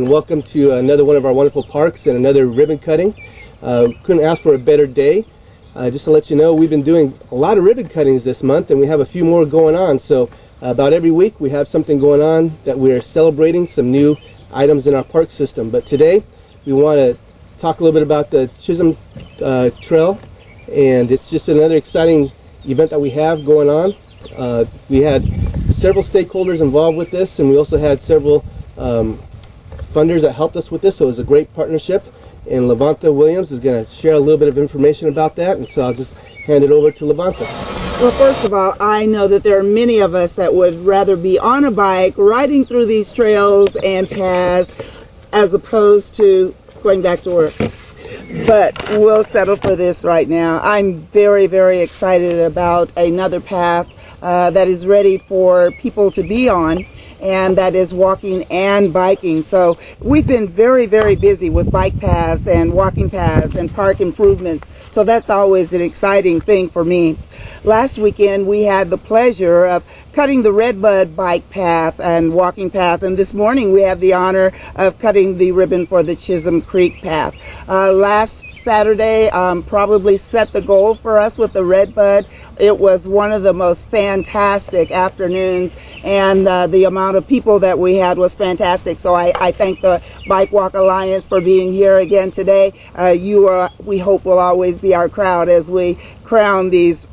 and welcome to another one of our wonderful parks and another ribbon cutting. Couldn't ask for a better day. Just to let you know, we've been doing a lot of ribbon cuttings this month, and we have a few more going on. So about every week we have something going on that we're celebrating, some new items in our park system. But today we want to talk a little bit about the Chisholm Trail, and it's just another exciting event that we have going on. We had several stakeholders involved with this, and we also had several funders that helped us with this, so it was a great partnership. And Levanta Williams is going to share a little bit of information about that, and so I'll just hand it over to Levanta. Well, first of all, I know that there are many of us that would rather be on a bike riding through these trails and paths as opposed to going back to work. But we'll settle for this right now. I'm very, very excited about another path that is ready for people to be on, and that is walking and biking. So we've been very, very busy with bike paths and walking paths and park improvements. So that's always an exciting thing for me. Last weekend we had the pleasure of cutting the Redbud bike path and walking path, and this morning we have the honor of cutting the ribbon for the Chisholm Creek path. Last Saturday probably set the goal for us with the Redbud. It was one of the most fantastic afternoons, and the amount of people that we had was fantastic. So I thank the Bike Walk Alliance for being here again today. We hope will always be our crowd as we crown these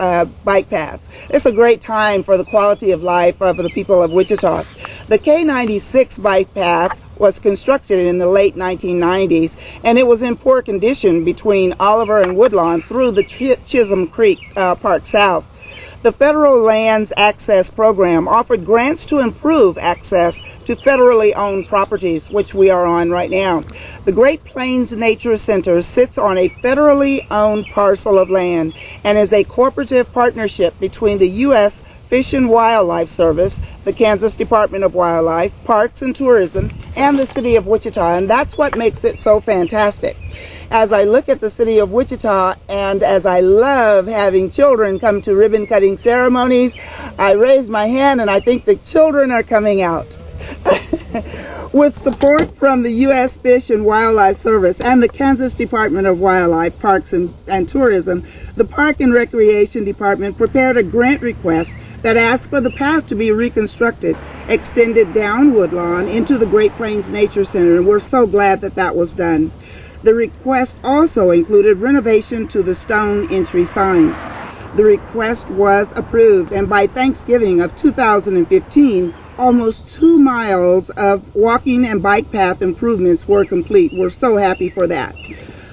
bike paths. It's a great time for the quality of life of the people of Wichita. The K96 bike path was constructed in the late 1990s, and it was in poor condition between Oliver and Woodlawn through the Chisholm Creek Park South. The Federal Lands Access Program offered grants to improve access to federally owned properties, which we are on right now. The Great Plains Nature Center sits on a federally owned parcel of land and is a cooperative partnership between the U.S. Fish and Wildlife Service, the Kansas Department of Wildlife, Parks and Tourism, and the City of Wichita, and that's what makes it so fantastic. As I look at the City of Wichita, and as I love having children come to ribbon cutting ceremonies, I raise my hand and I think the children are coming out. With support from the U.S. Fish and Wildlife Service and the Kansas Department of Wildlife, Parks and Tourism, the Park and Recreation Department prepared a grant request that asked for the path to be reconstructed, extended down Woodlawn into the Great Plains Nature Center, and we're so glad that that was done. The request also included renovation to the stone entry signs. The request was approved, and by Thanksgiving of 2015, almost 2 miles of walking and bike path improvements were complete. We're so happy for that.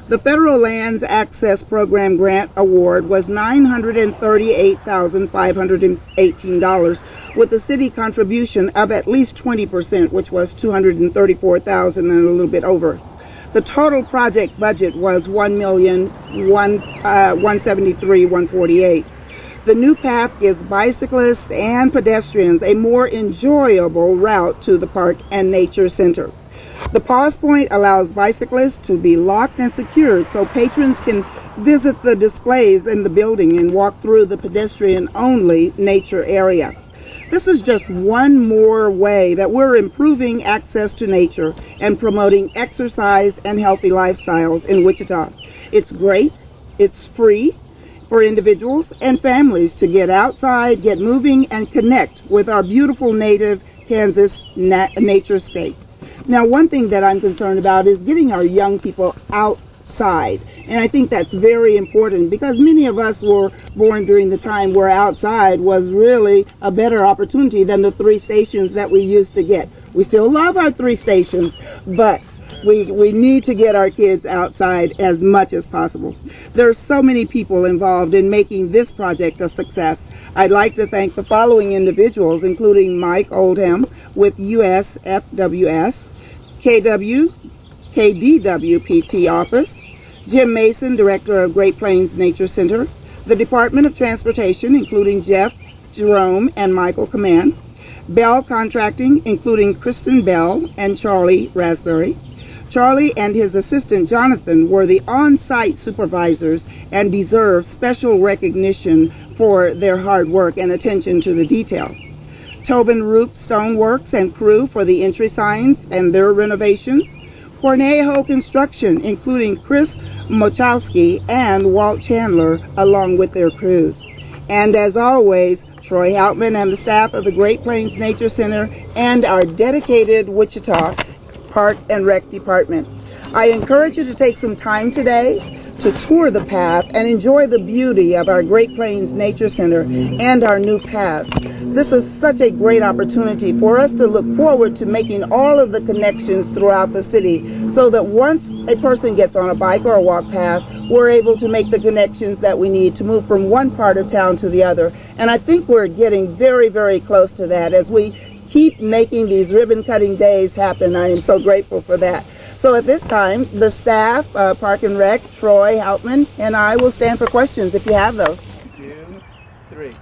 The Federal Lands Access Program grant award was $938,518, with a city contribution of at least 20%, which was $234,000 and a little bit over. The total project budget was $1,173,148. The new path gives bicyclists and pedestrians a more enjoyable route to the park and nature center. The pause point allows bicyclists to be locked and secured so patrons can visit the displays in the building and walk through the pedestrian-only nature area. This is just one more way that we're improving access to nature and promoting exercise and healthy lifestyles in Wichita. It's great, it's free for individuals and families to get outside, get moving, and connect with our beautiful native Kansas naturescape. Now, one thing that I'm concerned about is getting our young people outside. And I think that's very important because many of us were born during the time where outside was really a better opportunity than the 3 stations that we used to get. We still love our 3 stations, but we need to get our kids outside as much as possible. There are so many people involved in making this project a success. I'd like to thank the following individuals, including Mike Oldham with USFWS, KDWPT office, Jim Mason, Director of Great Plains Nature Center, the Department of Transportation, including Jeff Jerome and Michael Command, Bell Contracting, including Kristen Bell and Charlie Raspberry. Charlie and his assistant Jonathan were the on-site supervisors and deserve special recognition for their hard work and attention to the detail. Tobin Roop Stoneworks and crew for the entry signs and their renovations, Cornejo Construction, including Chris Mochowski and Walt Chandler, along with their crews. And as always, Troy Houtman and the staff of the Great Plains Nature Center and our dedicated Wichita Park and Rec Department. I encourage you to take some time today to tour the path and enjoy the beauty of our Great Plains Nature Center and our new paths. This is such a great opportunity for us to look forward to making all of the connections throughout the city so that once a person gets on a bike or a walk path, we're able to make the connections that we need to move from one part of town to the other. And I think we're getting very, very close to that as we keep making these ribbon cutting days happen. I am so grateful for that. So at this time, the staff, Park and Rec, Troy Houtman, and I will stand for questions if you have those. 2, 3.